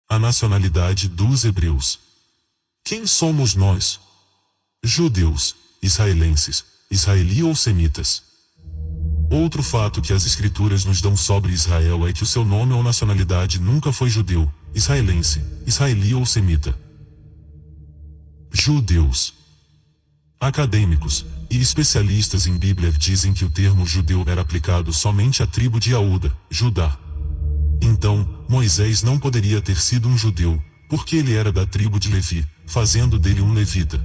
A nacionalidade dos hebreus. Quem somos nós? Judeus, israelenses, israeli ou semitas. Outro fato que as escrituras nos dão sobre Israel é que o seu nome ou nacionalidade nunca foi judeu, israelense, israeli ou semita. Judeus. Acadêmicos e especialistas em Bíblia dizem que o termo judeu era aplicado somente à tribo de Aúda, Judá. Então, Moisés não poderia ter sido um judeu, porque ele era da tribo de Levi, fazendo dele um levita.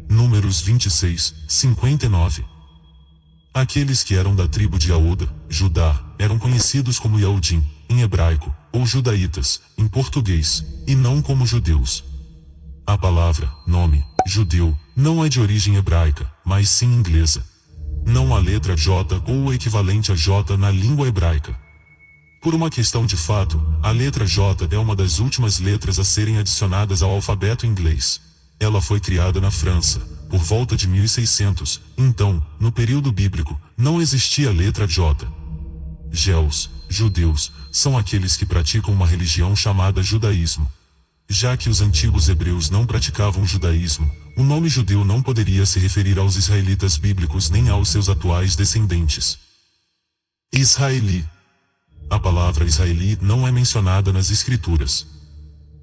Números 26, 59. Aqueles que eram da tribo de Aúda, Judá, eram conhecidos como Yahudim, em hebraico, ou judaítas, em português, e não como judeus. A palavra, nome, judeu, não é de origem hebraica, mas sim inglesa. Não há letra J ou o equivalente a J na língua hebraica. Por uma questão de fato, a letra J é uma das últimas letras a serem adicionadas ao alfabeto inglês. Ela foi criada na França, por volta de 1600, então, no período bíblico, não existia a letra J. Géus, judeus, são aqueles que praticam uma religião chamada judaísmo. Já que os antigos hebreus não praticavam o judaísmo, o nome judeu não poderia se referir aos israelitas bíblicos nem aos seus atuais descendentes. Israeli. A palavra israeli não é mencionada nas escrituras.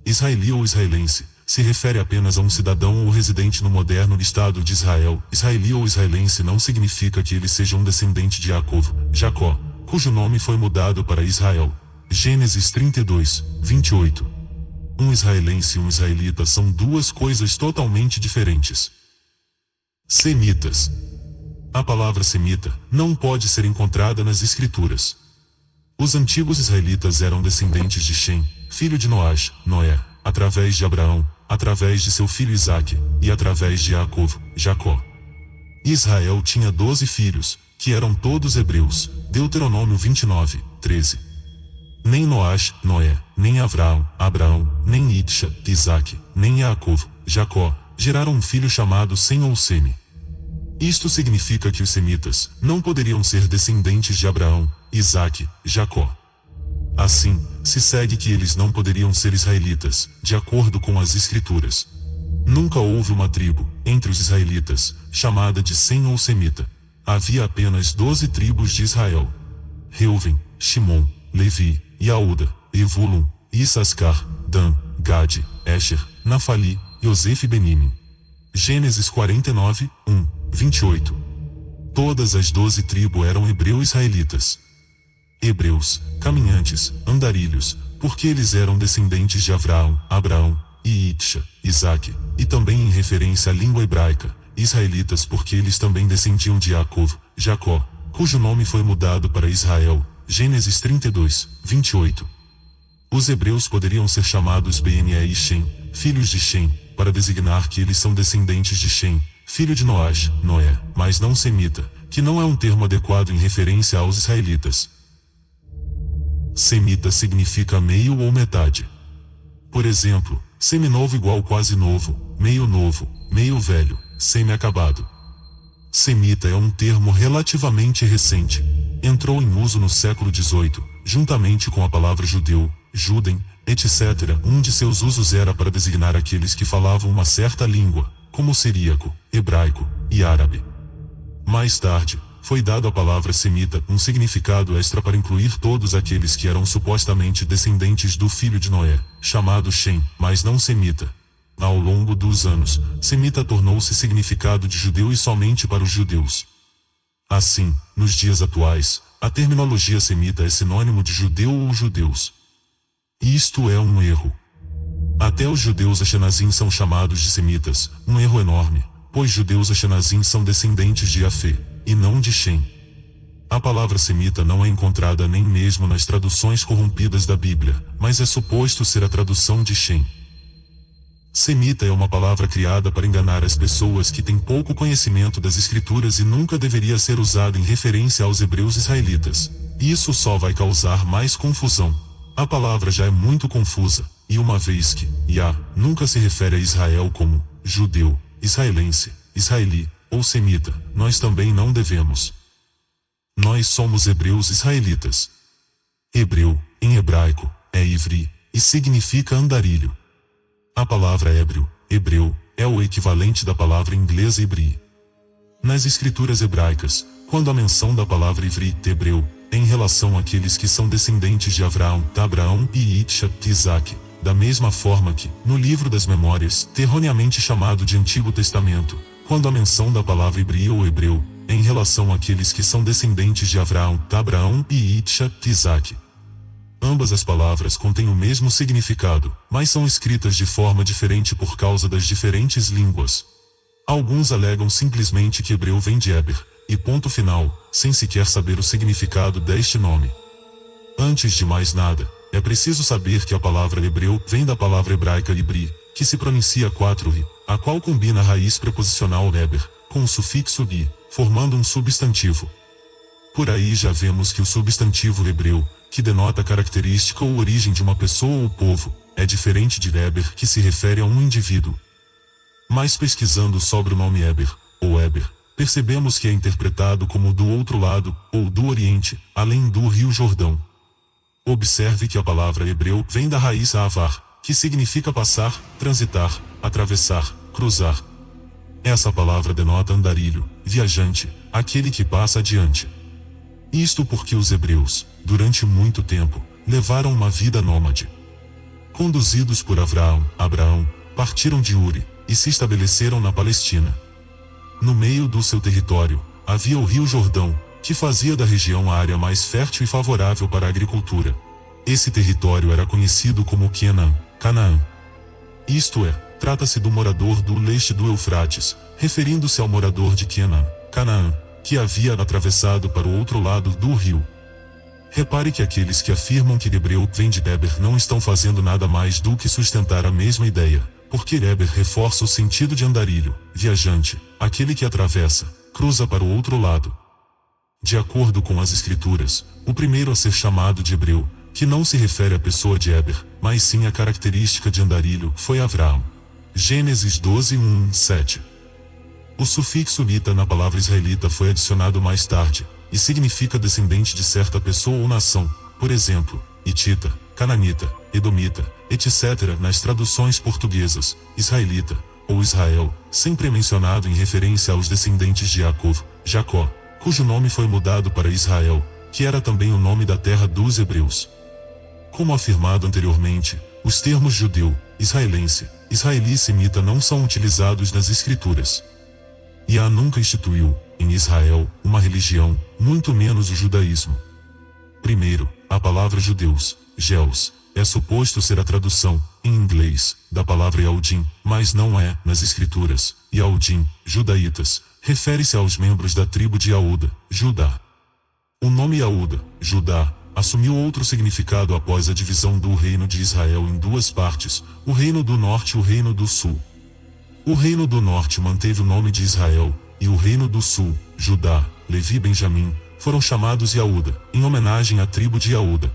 Israeli ou israelense se refere apenas a um cidadão ou residente no moderno Estado de Israel. Israeli ou israelense não significa que ele seja um descendente de Jacó, cujo nome foi mudado para Israel. Gênesis 32, 28. Um israelense e um israelita são duas coisas totalmente diferentes. Semitas. A palavra semita não pode ser encontrada nas escrituras. Os antigos israelitas eram descendentes de Shem, filho de Noé, através de Abraão, através de seu filho Isaque, e através de Jacó. Israel tinha 12 filhos, que eram todos hebreus. Deuteronômio 29, 13. Nem Noé, nem Abraão, nem Isaque, nem Jacó, geraram um filho chamado Sem ou Semi. Isto significa que os semitas não poderiam ser descendentes de Abraão, Isaque, Jacó. Assim, se segue que eles não poderiam ser israelitas, de acordo com as escrituras. Nunca houve uma tribo, entre os israelitas, chamada de Sem ou Semita. Havia apenas 12 tribos de Israel: Reuven, Shimon, Levi, Yaúda, Evulum, Issascar, Dan, Gade, Esher, Nafali, Yosef e Benime. Gênesis 49, 1, 28. Todas as 12 tribos eram hebreu-israelitas. Hebreus, caminhantes, andarilhos, porque eles eram descendentes de Abraão, e Isaque, e também em referência à língua hebraica, israelitas porque eles também descendiam de Jacó, cujo nome foi mudado para Israel. Gênesis 32, 28. Os hebreus poderiam ser chamados Bene e Shem, filhos de Shem, para designar que eles são descendentes de Shem, filho de Noé, mas não semita, que não é um termo adequado em referência aos israelitas. Semita significa meio ou metade. Por exemplo, seminovo igual quase novo, meio velho, semi-acabado. Semita é um termo relativamente recente. Entrou em uso no século XVIII, juntamente com a palavra judeu, judem, etc. Um de seus usos era para designar aqueles que falavam uma certa língua, como o siríaco, hebraico e árabe. Mais tarde, foi dado à palavra semita um significado extra para incluir todos aqueles que eram supostamente descendentes do filho de Noé, chamado Shem, mas não semita. Ao longo dos anos, semita tornou-se significado de judeu e somente para os judeus. Assim, nos dias atuais, a terminologia semita é sinônimo de judeu ou judeus. Isto é um erro. Até os judeus Askenazim são chamados de semitas, um erro enorme, pois judeus Askenazim são descendentes de Jafé, e não de Shem. A palavra semita não é encontrada nem mesmo nas traduções corrompidas da Bíblia, mas é suposto ser a tradução de Shem. Semita é uma palavra criada para enganar as pessoas que têm pouco conhecimento das escrituras e nunca deveria ser usada em referência aos hebreus israelitas. Isso só vai causar mais confusão. A palavra já é muito confusa, e uma vez que Yah nunca se refere a Israel como judeu, israelense, israeli ou semita, nós também não devemos. Nós somos hebreus israelitas. Hebreu, em hebraico, é ivri, e significa andarilho. A palavra hebreu, é o equivalente da palavra inglesa ivri. Nas escrituras hebraicas, quando a menção da palavra ivri, hebreu, é em relação àqueles que são descendentes de Abraão e Isaac, da mesma forma que, no livro das Memórias, erroneamente chamado de Antigo Testamento, quando a menção da palavra ivri ou hebreu, é em relação àqueles que são descendentes de Abraão e Isaac. Ambas as palavras contêm o mesmo significado, mas são escritas de forma diferente por causa das diferentes línguas. Alguns alegam simplesmente que hebreu vem de Eber, e ponto final, sem sequer saber o significado deste nome. Antes de mais nada, é preciso saber que a palavra hebreu vem da palavra hebraica ibri, que se pronuncia 4i, a qual combina a raiz preposicional Eber, com o sufixo i, formando um substantivo. Por aí já vemos que o substantivo hebreu, que denota a característica ou origem de uma pessoa ou povo, é diferente de Eber, que se refere a um indivíduo. Mas pesquisando sobre o nome Eber, ou Eber, percebemos que é interpretado como do outro lado, ou do Oriente, além do Rio Jordão. Observe que a palavra hebreu vem da raiz avar, que significa passar, transitar, atravessar, cruzar. Essa palavra denota andarilho, viajante, aquele que passa adiante. Isto porque os hebreus, durante muito tempo, levaram uma vida nômade. Conduzidos por Abraão, partiram de Uri, e se estabeleceram na Palestina. No meio do seu território, havia o Rio Jordão, que fazia da região a área mais fértil e favorável para a agricultura. Esse território era conhecido como Canaã. Isto é, trata-se do morador do leste do Eufrates, referindo-se ao morador de Canaã, que havia atravessado para o outro lado do rio. Repare que aqueles que afirmam que hebreu vem de Eber não estão fazendo nada mais do que sustentar a mesma ideia, porque Eber reforça o sentido de andarilho, viajante, aquele que atravessa, cruza para o outro lado. De acordo com as escrituras, o primeiro a ser chamado de hebreu, que não se refere à pessoa de Eber, mas sim à característica de andarilho, foi Abraão. Gênesis 12:1-7. O sufixo lita na palavra israelita foi adicionado mais tarde, e significa descendente de certa pessoa ou nação, por exemplo, hitita, cananita, edomita, etc. nas traduções portuguesas, israelita, ou Israel, sempre é mencionado em referência aos descendentes de Jacó, cujo nome foi mudado para Israel, que era também o nome da terra dos hebreus. Como afirmado anteriormente, os termos judeu, israelense, israeli e semita não são utilizados nas escrituras. Yahá nunca instituiu, em Israel, uma religião, muito menos o judaísmo. Primeiro, a palavra judeus, Jeus, é suposto ser a tradução, em inglês, da palavra Yahudim, mas não é, nas escrituras, Yahudim, judaítas, refere-se aos membros da tribo de Yahuda, Judá. O nome Yahuda, Judá, assumiu outro significado após a divisão do reino de Israel em duas partes, o reino do norte e o reino do sul. O reino do norte manteve o nome de Israel, e o reino do sul, Judá, Levi e Benjamim, foram chamados Yahuda, em homenagem à tribo de Yahuda.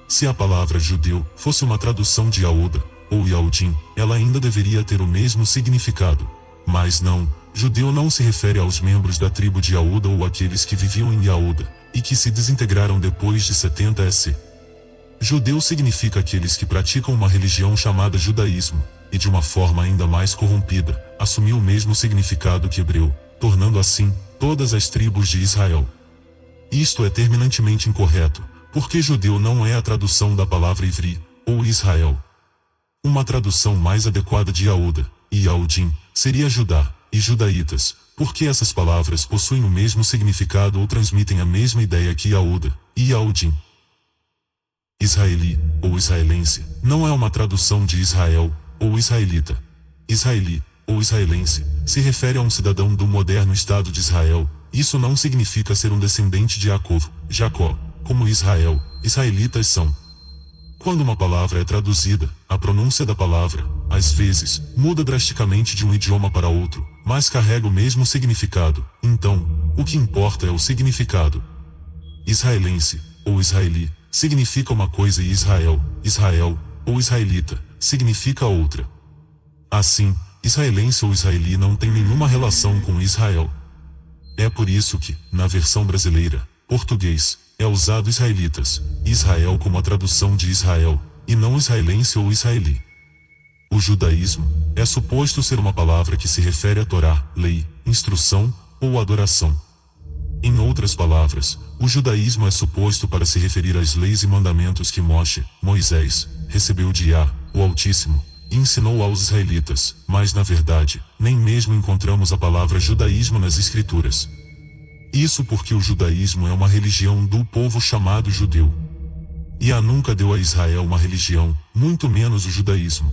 Se a palavra judeu fosse uma tradução de Yahuda, ou Yahudim, ela ainda deveria ter o mesmo significado. Mas não, judeu não se refere aos membros da tribo de Yahuda ou àqueles que viviam em Yahuda, e que se desintegraram depois de 70 S. Judeu significa aqueles que praticam uma religião chamada judaísmo, e de uma forma ainda mais corrompida, assumiu o mesmo significado que hebreu, tornando assim, todas as tribos de Israel. Isto é terminantemente incorreto, porque judeu não é a tradução da palavra ivri, ou Israel. Uma tradução mais adequada de Yahuda, e Yahudim, seria Judá, e judaítas, porque essas palavras possuem o mesmo significado ou transmitem a mesma ideia que Yahuda, e Yahudim. Israeli, ou israelense, não é uma tradução de Israel, ou israelita. Israeli, ou israelense, se refere a um cidadão do moderno Estado de Israel. Isso não significa ser um descendente de Jacó, como Israel, israelitas são. Quando uma palavra é traduzida, a pronúncia da palavra, às vezes, muda drasticamente de um idioma para outro, mas carrega o mesmo significado. Então, o que importa é o significado. Israelense, ou israeli, significa uma coisa e Israel, ou israelita, significa outra. Assim, israelense ou israeli não tem nenhuma relação com Israel. É por isso que, na versão brasileira, português, é usado israelitas, e Israel como a tradução de Israel, e não israelense ou israeli. O judaísmo é suposto ser uma palavra que se refere à Torá, lei, instrução ou adoração. Em outras palavras, o judaísmo é suposto para se referir às leis e mandamentos que Moisés, recebeu de Yah, o Altíssimo, e ensinou aos israelitas, mas na verdade, nem mesmo encontramos a palavra judaísmo nas Escrituras. Isso porque o judaísmo é uma religião do povo chamado judeu. Yah nunca deu a Israel uma religião, muito menos o judaísmo.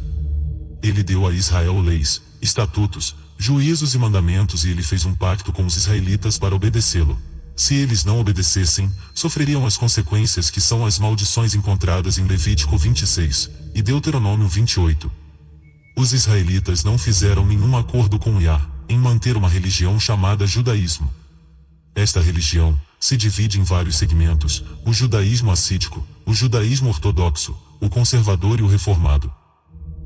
Ele deu a Israel leis, estatutos, juízos e mandamentos, e ele fez um pacto com os israelitas para obedecê-lo. Se eles não obedecessem, sofreriam as consequências que são as maldições encontradas em Levítico 26 e Deuteronômio 28. Os israelitas não fizeram nenhum acordo com Yah em manter uma religião chamada judaísmo. Esta religião se divide em vários segmentos: o judaísmo assídico, o judaísmo ortodoxo, o conservador e o reformado.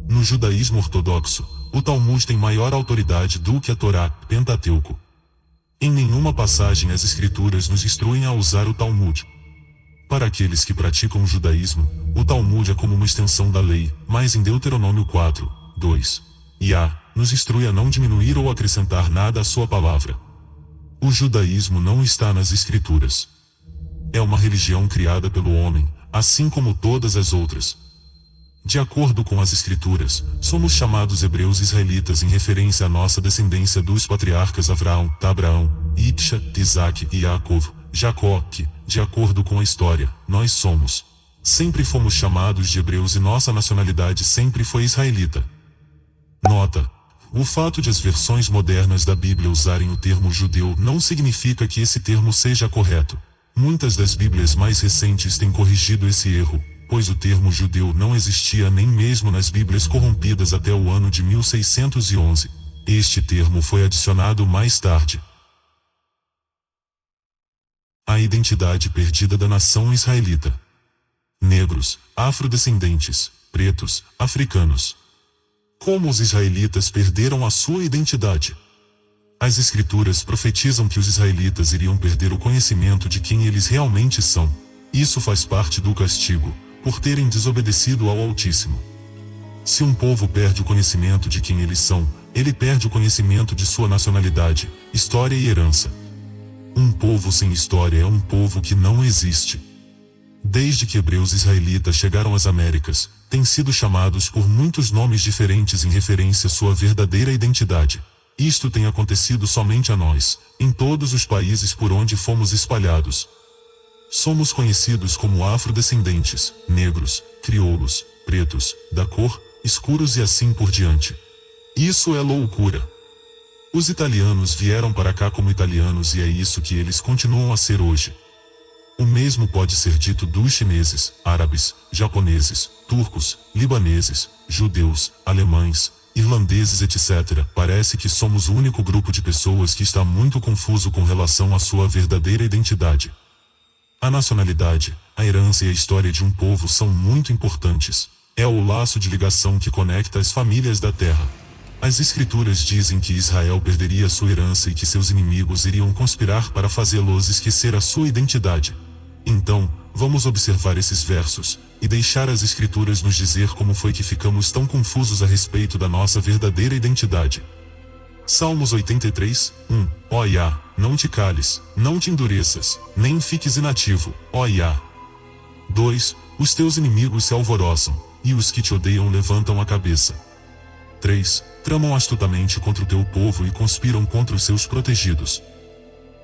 No judaísmo ortodoxo, o Talmud tem maior autoridade do que a Torá, Pentateuco. Em nenhuma passagem as Escrituras nos instruem a usar o Talmud. Para aqueles que praticam o judaísmo, o Talmud é como uma extensão da lei, mas em Deuteronômio 4:2, Yah nos instrui a não diminuir ou acrescentar nada à sua palavra. O judaísmo não está nas Escrituras. É uma religião criada pelo homem, assim como todas as outras. De acordo com as Escrituras, somos chamados hebreus israelitas em referência à nossa descendência dos patriarcas Abraão, Isaac, Isaac e Jacó, que, de acordo com a história, nós somos. Sempre fomos chamados de hebreus e nossa nacionalidade sempre foi israelita. Nota: o fato de as versões modernas da Bíblia usarem o termo judeu não significa que esse termo seja correto. Muitas das Bíblias mais recentes têm corrigido esse erro, pois o termo judeu não existia nem mesmo nas Bíblias corrompidas até o ano de 1611. Este termo foi adicionado mais tarde. A identidade perdida da nação israelita. Negros, afrodescendentes, pretos, africanos. Como os israelitas perderam a sua identidade? As Escrituras profetizam que os israelitas iriam perder o conhecimento de quem eles realmente são. Isso faz parte do castigo, por terem desobedecido ao Altíssimo. Se um povo perde o conhecimento de quem eles são, ele perde o conhecimento de sua nacionalidade, história e herança. Um povo sem história é um povo que não existe. Desde que hebreus israelitas chegaram às Américas, têm sido chamados por muitos nomes diferentes em referência à sua verdadeira identidade. Isto tem acontecido somente a nós, em todos os países por onde fomos espalhados. Somos conhecidos como afrodescendentes, negros, crioulos, pretos, da cor, escuros e assim por diante. Isso é loucura. Os italianos vieram para cá como italianos e é isso que eles continuam a ser hoje. O mesmo pode ser dito dos chineses, árabes, japoneses, turcos, libaneses, judeus, alemães, irlandeses, etc. Parece que somos o único grupo de pessoas que está muito confuso com relação à sua verdadeira identidade. A nacionalidade, a herança e a história de um povo são muito importantes. É o laço de ligação que conecta as famílias da terra. As Escrituras dizem que Israel perderia sua herança e que seus inimigos iriam conspirar para fazê-los esquecer a sua identidade. Então, vamos observar esses versos, e deixar as Escrituras nos dizer como foi que ficamos tão confusos a respeito da nossa verdadeira identidade. Salmos 83, 1. Ó Yah, não te cales, não te endureças, nem fiques inativo, ó Yah. 2. Os teus inimigos se alvoroçam, e os que te odeiam levantam a cabeça. 3. Tramam astutamente contra o teu povo e conspiram contra os seus protegidos.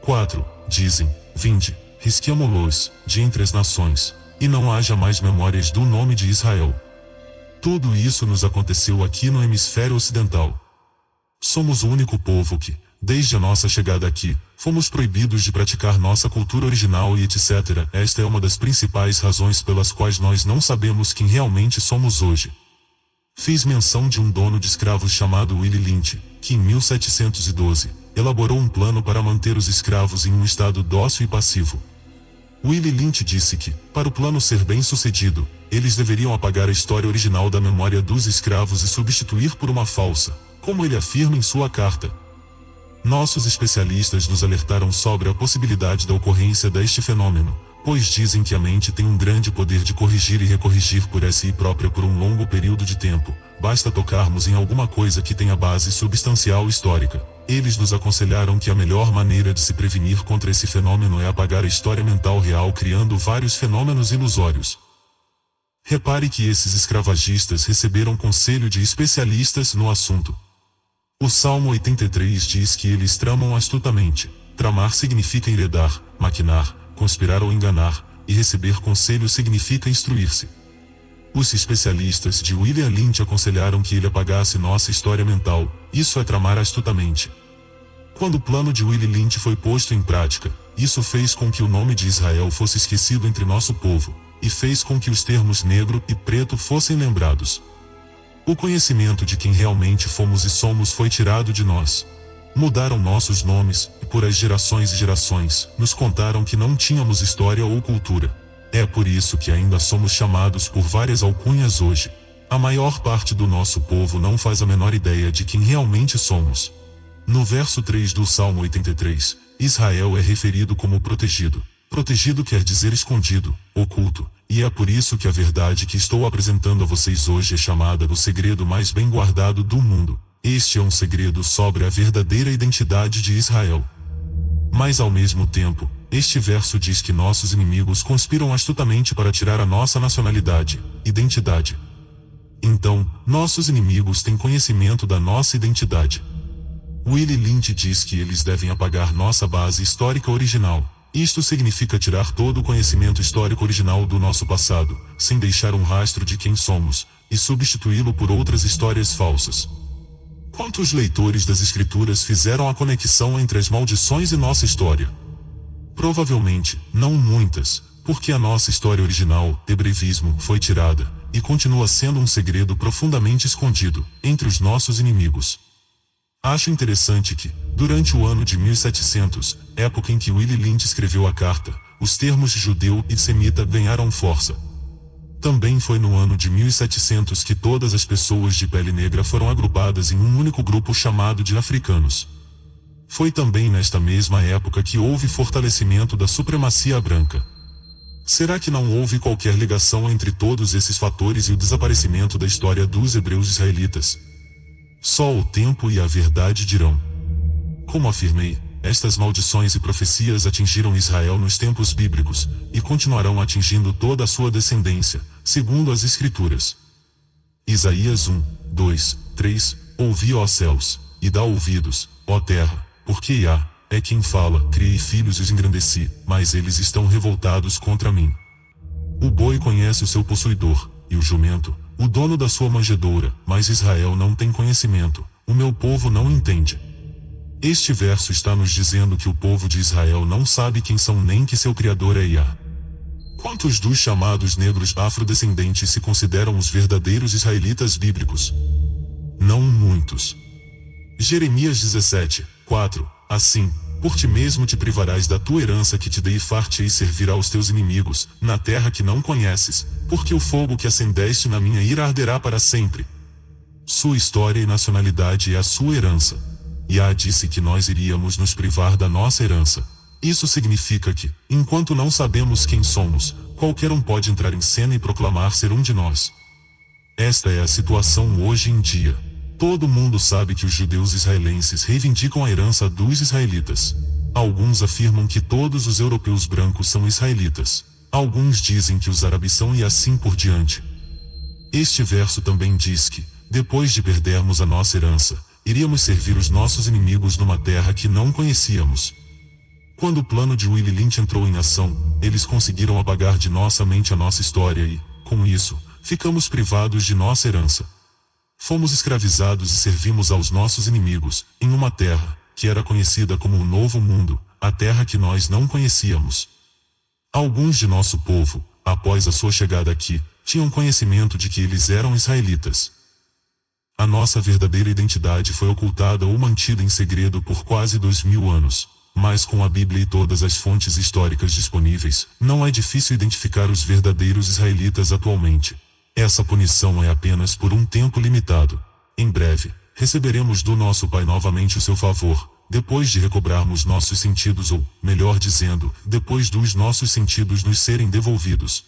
4. Dizem, vinde, risquemo-los de entre as nações, e não haja mais memórias do nome de Israel. Tudo isso nos aconteceu aqui no hemisfério ocidental. Somos o único povo que, desde a nossa chegada aqui, fomos proibidos de praticar nossa cultura original e etc. Esta é uma das principais razões pelas quais nós não sabemos quem realmente somos hoje. Fiz menção de um dono de escravos chamado Willie Lynch, que em 1712, elaborou um plano para manter os escravos em um estado dócil e passivo. Willie Lynch disse que, para o plano ser bem sucedido, eles deveriam apagar a história original da memória dos escravos e substituir por uma falsa, como ele afirma em sua carta. Nossos especialistas nos alertaram sobre a possibilidade da ocorrência deste fenômeno, Pois dizem que a mente tem um grande poder de corrigir e recorrigir por si própria por um longo período de tempo, basta tocarmos em alguma coisa que tenha base substancial histórica. Eles nos aconselharam que a melhor maneira de se prevenir contra esse fenômeno é apagar a história mental real criando vários fenômenos ilusórios. Repare que esses escravagistas receberam conselho de especialistas no assunto. O Salmo 83 diz que eles tramam astutamente. Tramar significa enredar, maquinar, conspirar ou enganar, e receber conselho significa instruir-se. Os especialistas de William Lynch aconselharam que ele apagasse nossa história mental, isso é tramar astutamente. Quando o plano de William Lynch foi posto em prática, isso fez com que o nome de Israel fosse esquecido entre nosso povo, e fez com que os termos negro e preto fossem lembrados. O conhecimento de quem realmente fomos e somos foi tirado de nós. Mudaram nossos nomes, e por as gerações e gerações, nos contaram que não tínhamos história ou cultura. É por isso que ainda somos chamados por várias alcunhas hoje. A maior parte do nosso povo não faz a menor ideia de quem realmente somos. No verso 3 do Salmo 83, Israel é referido como protegido. Protegido quer dizer escondido, oculto, e é por isso que a verdade que estou apresentando a vocês hoje é chamada do segredo mais bem guardado do mundo. Este é um segredo sobre a verdadeira identidade de Israel. Mas ao mesmo tempo, este verso diz que nossos inimigos conspiram astutamente para tirar a nossa nacionalidade, identidade. Então, nossos inimigos têm conhecimento da nossa identidade. William Lynch diz que eles devem apagar nossa base histórica original. Isto significa tirar todo o conhecimento histórico original do nosso passado, sem deixar um rastro de quem somos, e substituí-lo por outras histórias falsas. Quantos leitores das Escrituras fizeram a conexão entre as maldições e nossa história? Provavelmente, não muitas, porque a nossa história original, hebrevismo, foi tirada, e continua sendo um segredo profundamente escondido, entre os nossos inimigos. Acho interessante que, durante o ano de 1700, época em que William Lynch escreveu a carta, os termos judeu e semita ganharam força. Também foi no ano de 1700 que todas as pessoas de pele negra foram agrupadas em um único grupo chamado de africanos. Foi também nesta mesma época que houve fortalecimento da supremacia branca. Será que não houve qualquer ligação entre todos esses fatores e o desaparecimento da história dos hebreus israelitas? Só o tempo e a verdade dirão. Como afirmei, estas maldições e profecias atingiram Israel nos tempos bíblicos, e continuarão atingindo toda a sua descendência, segundo as Escrituras. Isaías 1, 2, 3, Ouvi, ó céus, e dá ouvidos, ó terra, porque Iá é quem fala, criei filhos e os engrandeci, mas eles estão revoltados contra mim. O boi conhece o seu possuidor, e o jumento, o dono da sua manjedoura, mas Israel não tem conhecimento, o meu povo não entende. Este verso está nos dizendo que o povo de Israel não sabe quem são nem que seu Criador é Iá. Quantos dos chamados negros afrodescendentes se consideram os verdadeiros israelitas bíblicos? Não muitos. Jeremias 17, 4, assim, por ti mesmo te privarás da tua herança que te dei e far-te-ei servir aos teus inimigos, na terra que não conheces, porque o fogo que acendeste na minha ira arderá para sempre. Sua história e nacionalidade é a sua herança. Iá disse que nós iríamos nos privar da nossa herança. Isso significa que, enquanto não sabemos quem somos, qualquer um pode entrar em cena e proclamar ser um de nós. Esta é a situação hoje em dia. Todo mundo sabe que os judeus israelenses reivindicam a herança dos israelitas. Alguns afirmam que todos os europeus brancos são israelitas. Alguns dizem que os árabes são e assim por diante. Este verso também diz que, depois de perdermos a nossa herança, iríamos servir os nossos inimigos numa terra que não conhecíamos. Quando o plano de William Lynch entrou em ação, eles conseguiram apagar de nossa mente a nossa história e, com isso, ficamos privados de nossa herança. Fomos escravizados e servimos aos nossos inimigos, em uma terra, que era conhecida como o Novo Mundo, a terra que nós não conhecíamos. Alguns de nosso povo, após a sua chegada aqui, tinham conhecimento de que eles eram israelitas. A nossa verdadeira identidade foi ocultada ou mantida em segredo por quase 2000 anos. Mas com a Bíblia e todas as fontes históricas disponíveis, não é difícil identificar os verdadeiros israelitas atualmente. Essa punição é apenas por um tempo limitado. Em breve, receberemos do nosso Pai novamente o seu favor, depois de recobrarmos nossos sentidos ou, melhor dizendo, depois dos nossos sentidos nos serem devolvidos,